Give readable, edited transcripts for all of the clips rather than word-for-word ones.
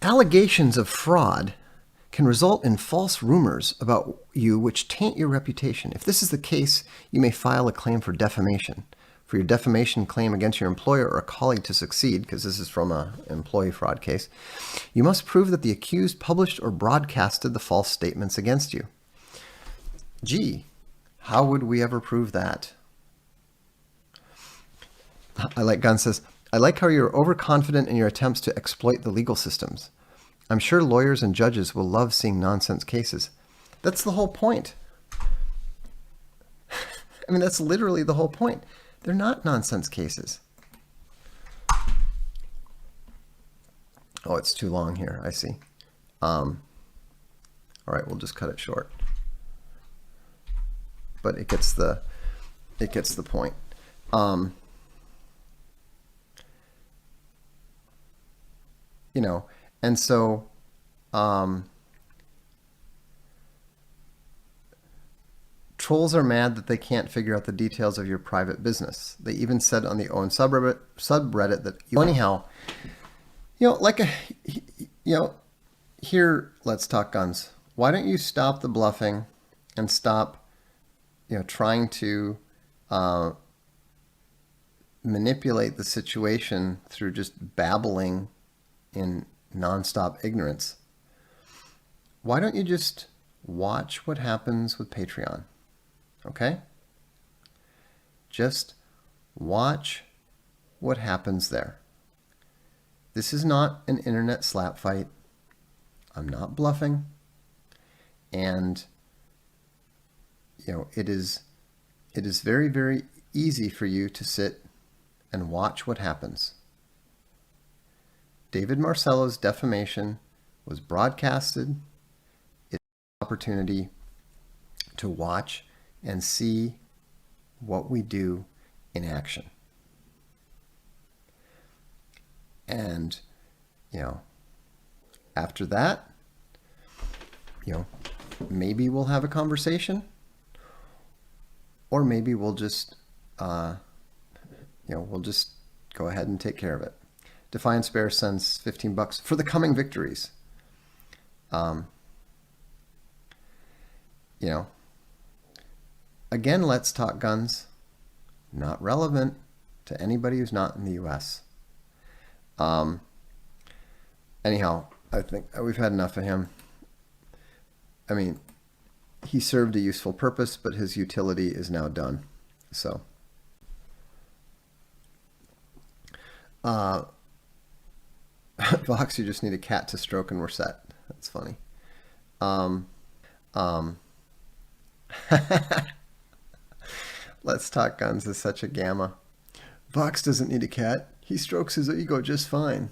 Allegations of fraud can result in false rumors about you which taint your reputation. If this is the case, you may file a claim for defamation. For your defamation claim against your employer or a colleague to succeed, because this is from an employee fraud case, you must prove that the accused published or broadcasted the false statements against you. Gee, how would we ever prove that? Gun says, I like how you're overconfident in your attempts to exploit the legal systems. I'm sure lawyers and judges will love seeing nonsense cases. That's the whole point. I mean, that's literally the whole point. They're not nonsense cases. Oh, it's too long here. I see. All right, we'll just cut it short. But it gets the point. You know, and so trolls are mad that they can't figure out the details of your private business. They even said on the Owens subreddit that anyhow, here, let's talk guns. Why don't you stop the bluffing and stop, trying to manipulate the situation through just babbling in nonstop ignorance? Why don't you just watch what happens with Patreon? Okay? Just watch what happens there. This is not an internet slap fight. I'm not bluffing. And it is very, very easy for you to sit and watch what happens. David Marcello's defamation was broadcasted. It's an opportunity to watch and see what we do in action. And, after that, maybe we'll have a conversation, or maybe we'll just, we'll just go ahead and take care of it. Defiance Bear sends $15 for the coming victories. Again, let's talk guns. Not relevant to anybody who's not in the U.S. Anyhow, I think we've had enough of him. I mean, he served a useful purpose, but his utility is now done. So, Vox, you just need a cat to stroke and we're set. That's funny. Let's talk guns is such a gamma. Vox doesn't need a cat. He strokes his ego just fine.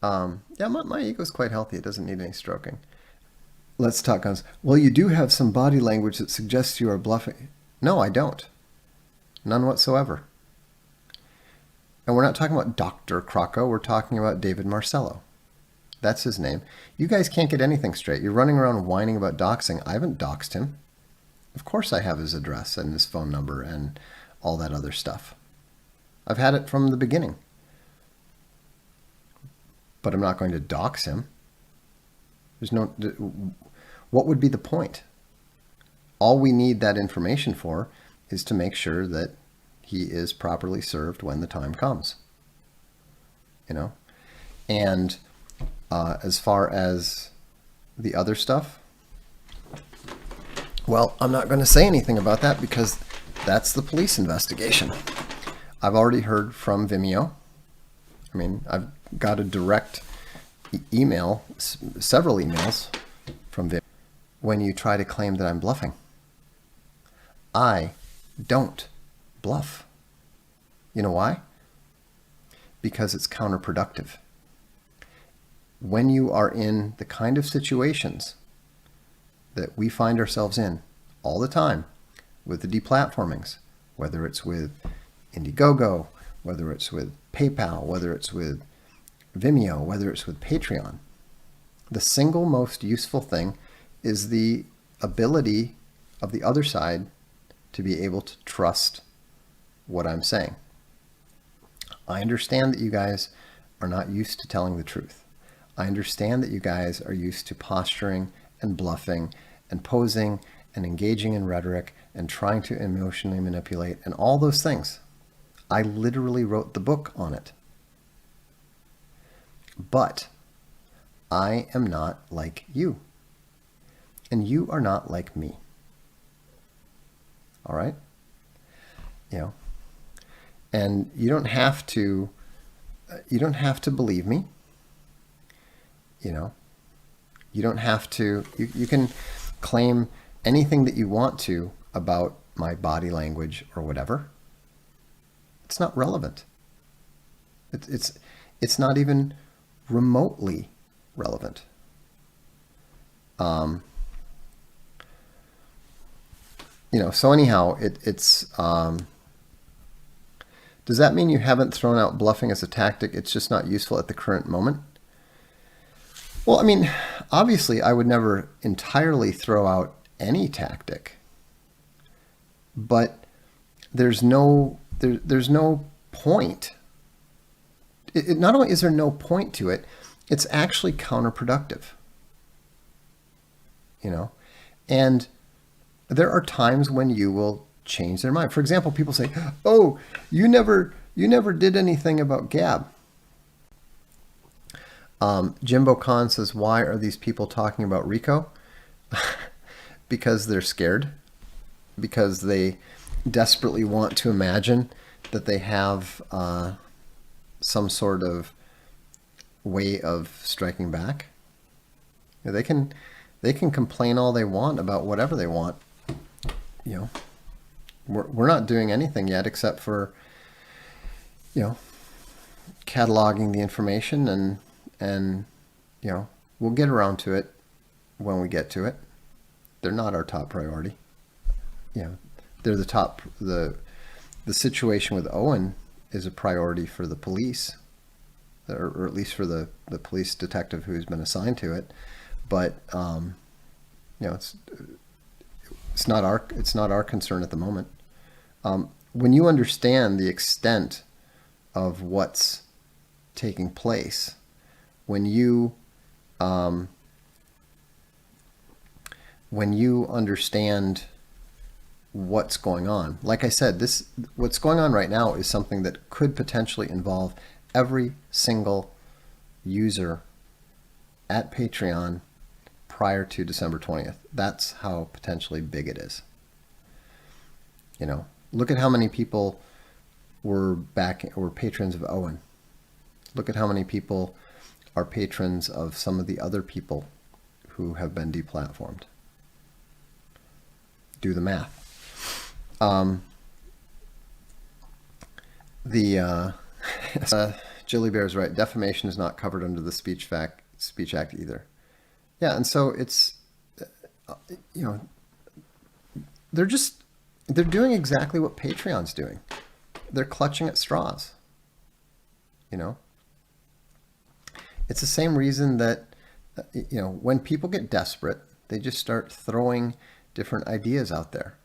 Yeah, my ego's quite healthy. It doesn't need any stroking. Let's talk guns. Well, you do have some body language that suggests you are bluffing. No, I don't. None whatsoever. And we're not talking about Dr. Crocco. We're talking about David Marcello. That's his name. You guys can't get anything straight. You're running around whining about doxing. I haven't doxed him. Of course I have his address and his phone number and all that other stuff. I've had it from the beginning. But I'm not going to dox him. There's no... What would be the point? All we need that information for is to make sure that he is properly served when the time comes. And as far as the other stuff, well, I'm not going to say anything about that because that's the police investigation. I've already heard from Vimeo. I mean, I've got a direct email, several emails from Vimeo when you try to claim that I'm bluffing. I don't bluff. You know why? Because it's counterproductive. When you are in the kind of situations that we find ourselves in all the time with the deplatformings, whether it's with Indiegogo, whether it's with PayPal, whether it's with Vimeo, whether it's with Patreon, the single most useful thing is the ability of the other side to be able to trust what I'm saying. I understand that you guys are not used to telling the truth. I understand that you guys are used to posturing and bluffing and posing and engaging in rhetoric and trying to emotionally manipulate and all those things. I literally wrote the book on it. But I am not like you. And you are not like me. All right? And you don't have to believe me. You don't have to, you can claim anything that you want to about my body language or whatever. It's not relevant. It's not even remotely relevant. So anyhow, it's does that mean you haven't thrown out bluffing as a tactic? It's just not useful at the current moment? Well, I mean, obviously I would never entirely throw out any tactic, but there's no point. Not only is there no point to it, it's actually counterproductive. And there are times when you will change their mind. For example, people say, "Oh, you never did anything about Gab." Jimbo Khan says, "Why are these people talking about Rico?" Because they're scared. Because they desperately want to imagine that they have some sort of way of striking back. They can complain all they want about whatever they want. We're not doing anything yet except for cataloging the information and we'll get around to it when we get to it. They're not our top priority. They're the top. The situation with Owen is a priority for the police, or at least for the police detective who's been assigned to it. But it's not our concern at the moment. When you understand the extent of what's taking place, when you understand what's going on, like I said, what's going on right now is something that could potentially involve every single user at Patreon prior to December 20th. That's how potentially big it is. Look at how many people were patrons of Owen. Look at how many people are patrons of some of the other people who have been deplatformed. Do the math. Jilly Bear's right. Defamation is not covered under the Speech Act either. Yeah, and so it's, they're doing exactly what Patreon's doing. They're clutching at straws. It's the same reason that, when people get desperate, they just start throwing different ideas out there.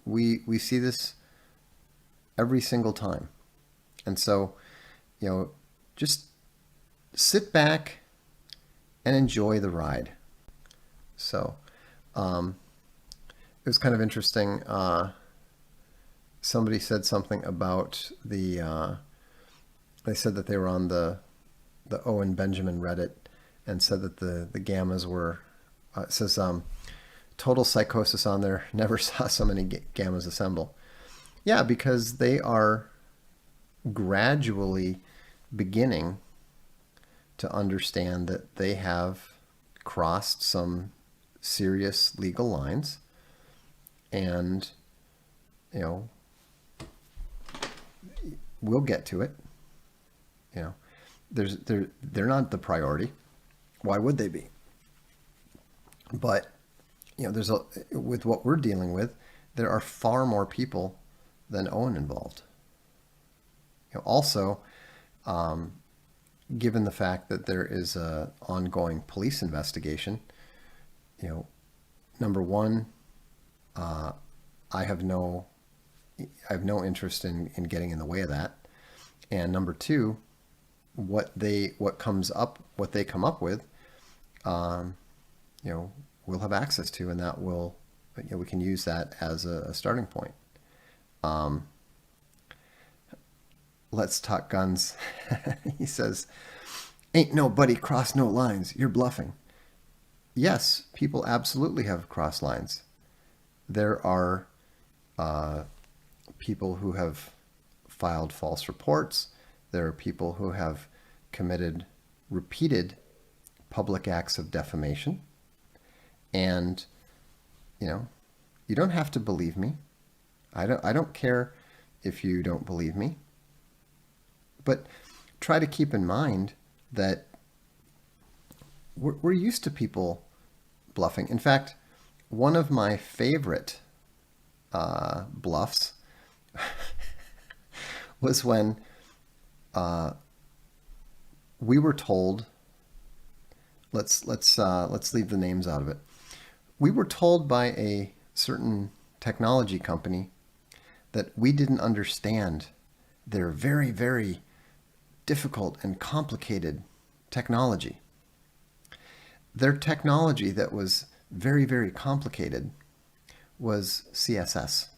We see this every single time. And so, just sit back and enjoy the ride. So, it was kind of interesting. Somebody said something about they said that they were on the Owen Benjamin Reddit and said that the gammas were, it says, total psychosis on there. Never saw so many gammas assemble. Yeah, because they are gradually beginning to understand that they have crossed some serious legal lines, and we'll get to it. They're not the priority. Why would they be? But with what we're dealing with, there are far more people than Owen involved. Also, given the fact that there is a ongoing police investigation, number one, I have no interest in getting in the way of that. And number two, what they come up with, we'll have access to, and that will, we can use that as a starting point. Let's Talk Guns. He says, "Ain't nobody crossed no lines. You're bluffing." Yes, people absolutely have crossed lines. There are people who have filed false reports. There are people who have committed repeated public acts of defamation. And, you don't have to believe me. I don't care if you don't believe me. But try to keep in mind that we're used to people bluffing. In fact, one of my favorite bluffs was when we were told. Let's leave the names out of it. We were told by a certain technology company that we didn't understand their very, very difficult and complicated technology. Their technology that was very, very complicated was CSS.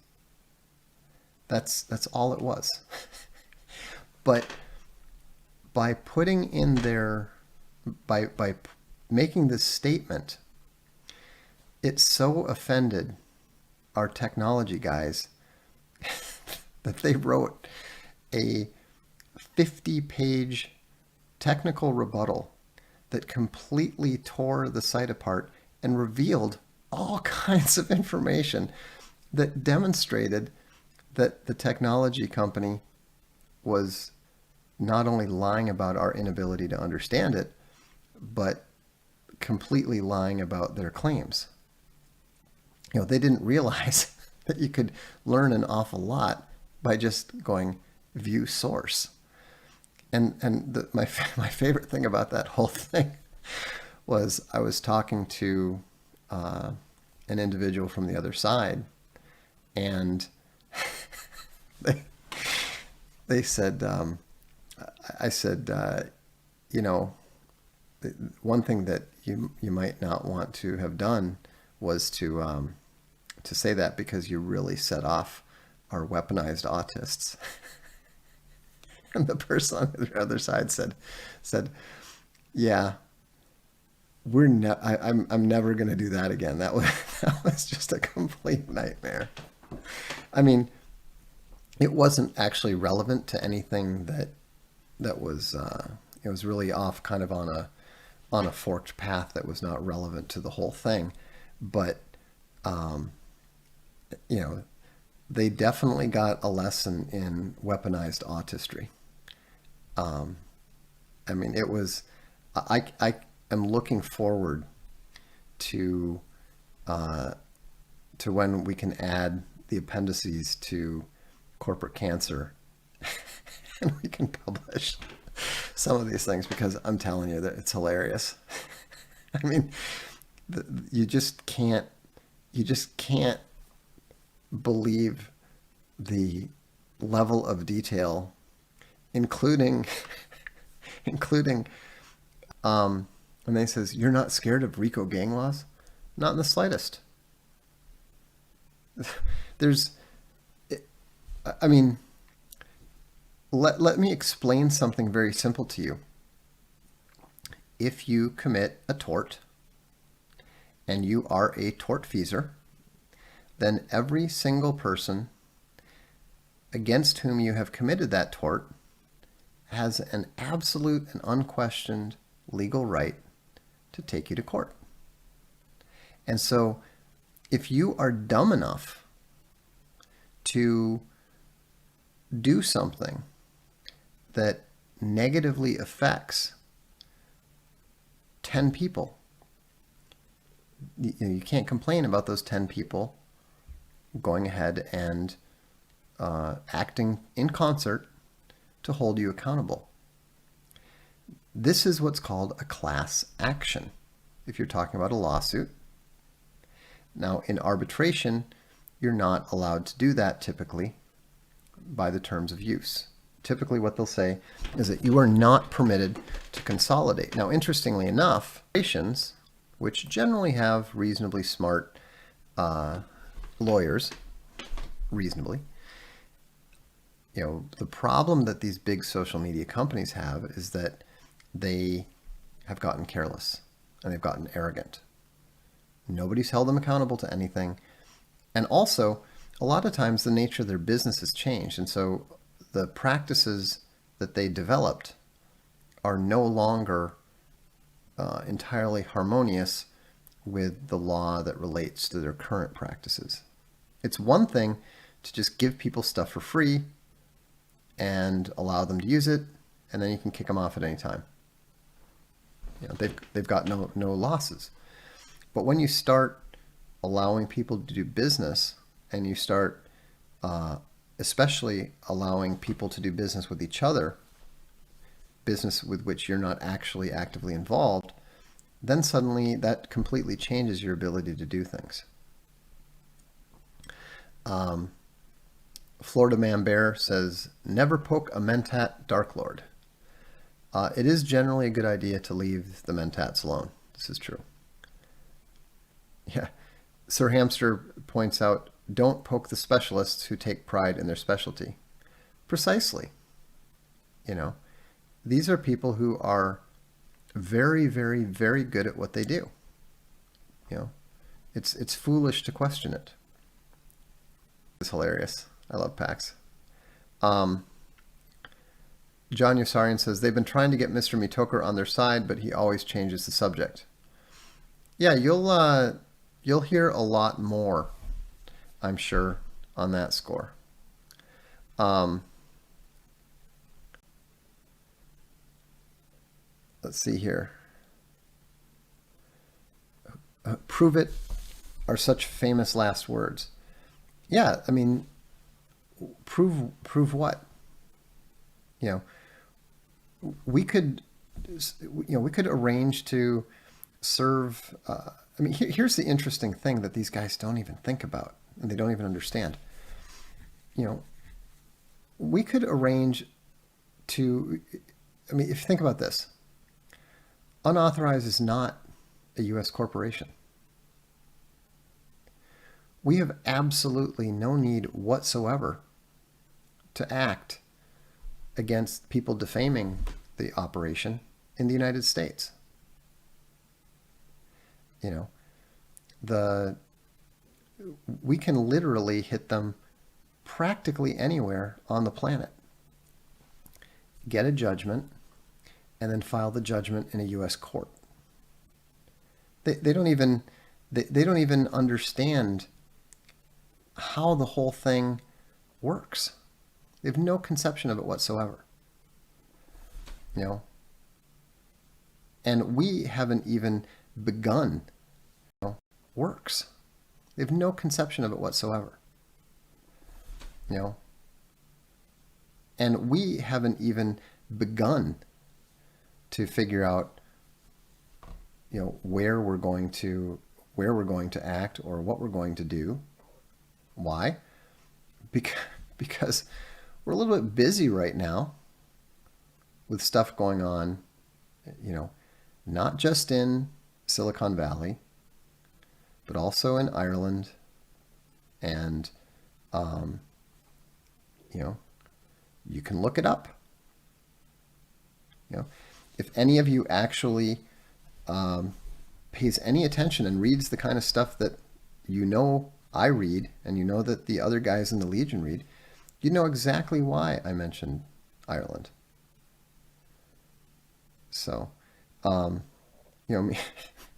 That's all it was. But by putting in by making this statement, it so offended our technology guys that they wrote a 50-page technical rebuttal that completely tore the site apart and revealed all kinds of information that demonstrated that the technology company was not only lying about our inability to understand it, but completely lying about their claims. They didn't realize that you could learn an awful lot by just going view source. And my favorite thing about that whole thing was I was talking to an individual from the other side, and they said, I said, one thing that you might not want to have done was to say that, because you really set off our weaponized autists. And the person on the other side said, "Yeah, I'm never going to do that again. That was just a complete nightmare." I mean, it wasn't actually relevant to anything that was it was really off kind of on a forked path that was not relevant to the whole thing. But they definitely got a lesson in weaponized autistry. I mean, it was. I am looking forward to when we can add the appendices to corporate cancer, and we can publish some of these things, because I'm telling you that it's hilarious. I mean, you just can't believe the level of detail, including when they says, "You're not scared of RICO gang laws?" Not in the slightest. Let me explain something very simple to you. If you commit a tort and you are a tortfeasor, then every single person against whom you have committed that tort has an absolute and unquestioned legal right to take you to court. And so if you are dumb enough to do something that negatively affects 10 people, you can't complain about those 10 people going ahead and acting in concert to hold you accountable. This is what's called a class action, if you're talking about a lawsuit. Now, in arbitration, you're not allowed to do that typically by the terms of use. typically what they'll say is that you are not permitted to consolidate. Now, interestingly enough, corporations, which generally have reasonably smart lawyers, reasonably, the problem that these big social media companies have is that they have gotten careless and they've gotten arrogant. Nobody's held them accountable to anything. And also, a lot of times the nature of their business has changed. And so the practices that they developed are no longer entirely harmonious with the law that relates to their current practices. It's one thing to just give people stuff for free and allow them to use it, and then you can kick them off at any time. They've got no losses. But when you start allowing people to do business, and you start especially allowing people to do business with each other, business with which you're not actually actively involved, then suddenly that completely changes your ability to do things. Florida Man Bear says, never poke a Mentat Dark Lord. It is generally a good idea to leave the Mentats alone. This is true. Yeah. Sir Hamster points out, don't poke the specialists who take pride in their specialty. Precisely. These are people who are very, very, very good at what they do. It's foolish to question it. It's hilarious. I love PAX. John Yossarian says, they've been trying to get Mr. Mitoker on their side, but he always changes the subject. Yeah, you'll hear a lot more, I'm sure, on that score. Let's see here. Prove it are such famous last words. Yeah, I mean, prove what? We could arrange to serve. Here's the interesting thing that these guys don't even think about, and they don't even understand. We could arrange to. If you think about this, Unauthorized is not a U.S. corporation. We have absolutely no need whatsoever to act against people defaming the operation in the United States. We can literally hit them practically anywhere on the planet, get a judgment, and then file the judgment in a U.S. court. They don't even understand how the whole thing works. They have no conception of it whatsoever. And we haven't even begun. Works. They have no conception of it whatsoever. And we haven't even begun to figure out, where we're going to act or what we're going to do. Why? Because we're a little bit busy right now with stuff going on, not just in Silicon Valley, but also in Ireland, and you can look it up. If any of you actually pays any attention and reads the kind of stuff that I read, and that the other guys in the Legion read, you know exactly why I mentioned Ireland. So,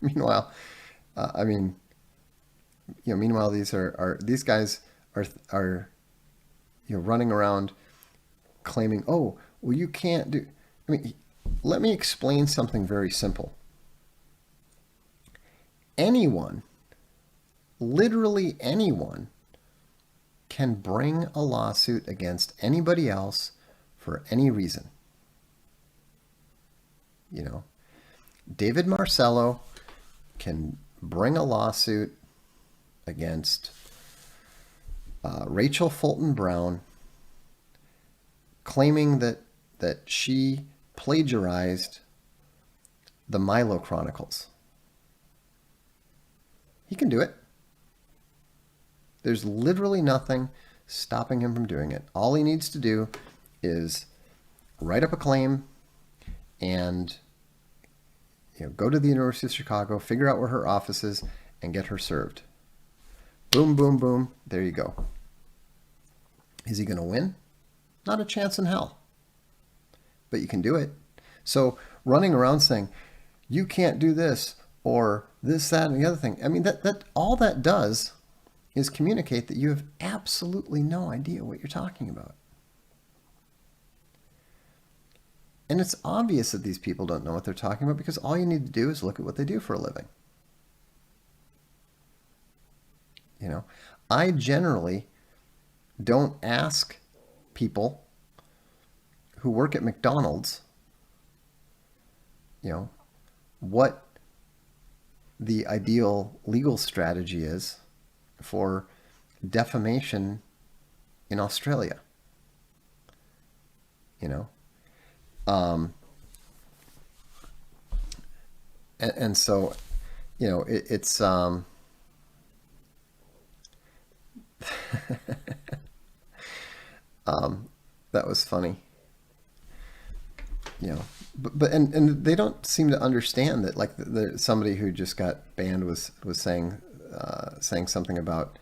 meanwhile, meanwhile, these guys are running around claiming, oh, well, you can't do. Let me explain something very simple. Anyone, literally anyone, can bring a lawsuit against anybody else for any reason. David Marcello can bring a lawsuit against Rachel Fulton Brown, claiming that she plagiarized the Milo Chronicles. He can do it. There's literally nothing stopping him from doing it. All he needs to do is write up a claim and go to the University of Chicago, figure out where her office is, and get her served. Boom, boom, boom. There you go. Is he going to win? Not a chance in hell. But you can do it. So running around saying, you can't do this, or this, that, and the other thing. I mean, that all that does is communicate that you have absolutely no idea what you're talking about. And it's obvious that these people don't know what they're talking about, because all you need to do is look at what they do for a living. I generally don't ask people who work at McDonald's, what the ideal legal strategy is for defamation in Australia. And so, it's that was funny. But they don't seem to understand that, like, somebody who just got banned was saying something about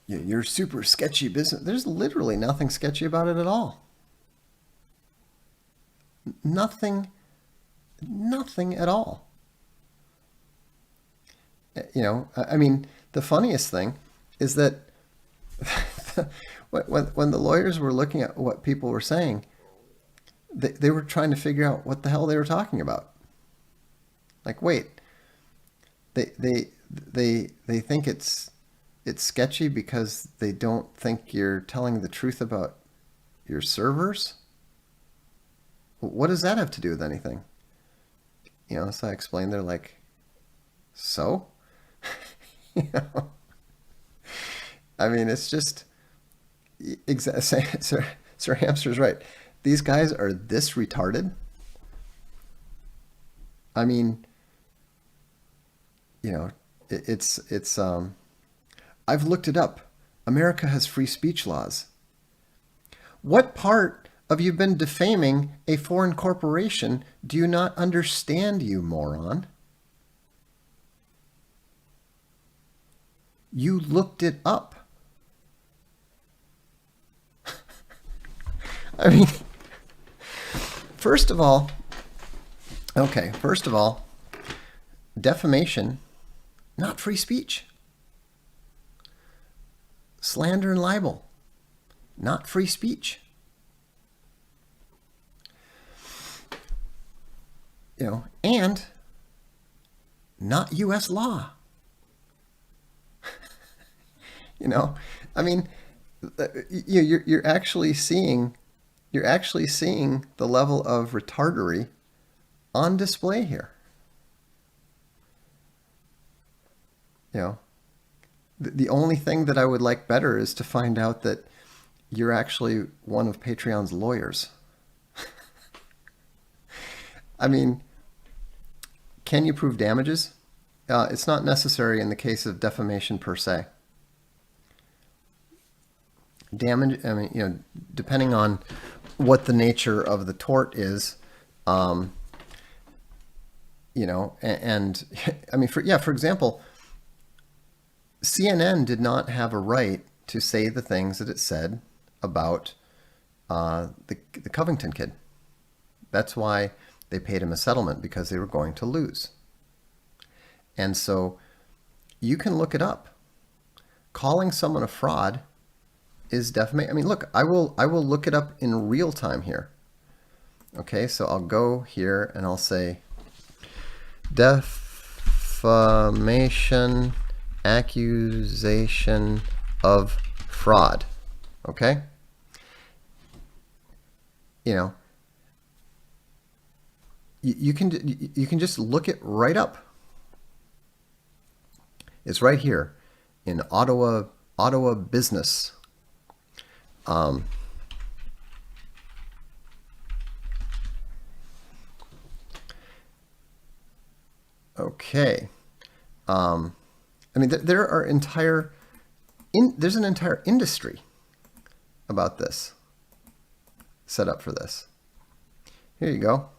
you're super sketchy business. There's literally nothing sketchy about it at all. Nothing at all. I mean, the funniest thing is that when the lawyers were looking at what people were saying, they were trying to figure out what the hell they were talking about. Like, wait, they think it's sketchy because they don't think you're telling the truth about your servers? What does that have to do with anything? So I explained, they're like, so? I mean, it's just, Sir Hamster's right. These guys are this retarded. I mean, it's I've looked it up. America has free speech laws. What part of you've been defaming a foreign corporation do you not understand, you moron? You looked it up. I mean, first of all, defamation, not free speech. Slander and libel, not free speech. And not U.S. law. I mean, you're actually seeing the level of retardery on display here. The only thing that I would like better is to find out that you're actually one of Patreon's lawyers. I mean, can you prove damages? It's not necessary in the case of defamation per se. Damage, I mean, depending on what the nature of the tort is, and I mean, for example, CNN did not have a right to say the things that it said about the Covington kid. That's why they paid him a settlement, because they were going to lose. And so you can look it up. Calling someone a fraud is defamation. I mean, look, I will look it up in real time here. Okay, so I'll go here and I'll say defamation accusation of fraud. Okay? You can just look it right up. It's right here in Ottawa Business. Okay. I mean, there are there's an entire industry about this, set up for this. Here you go.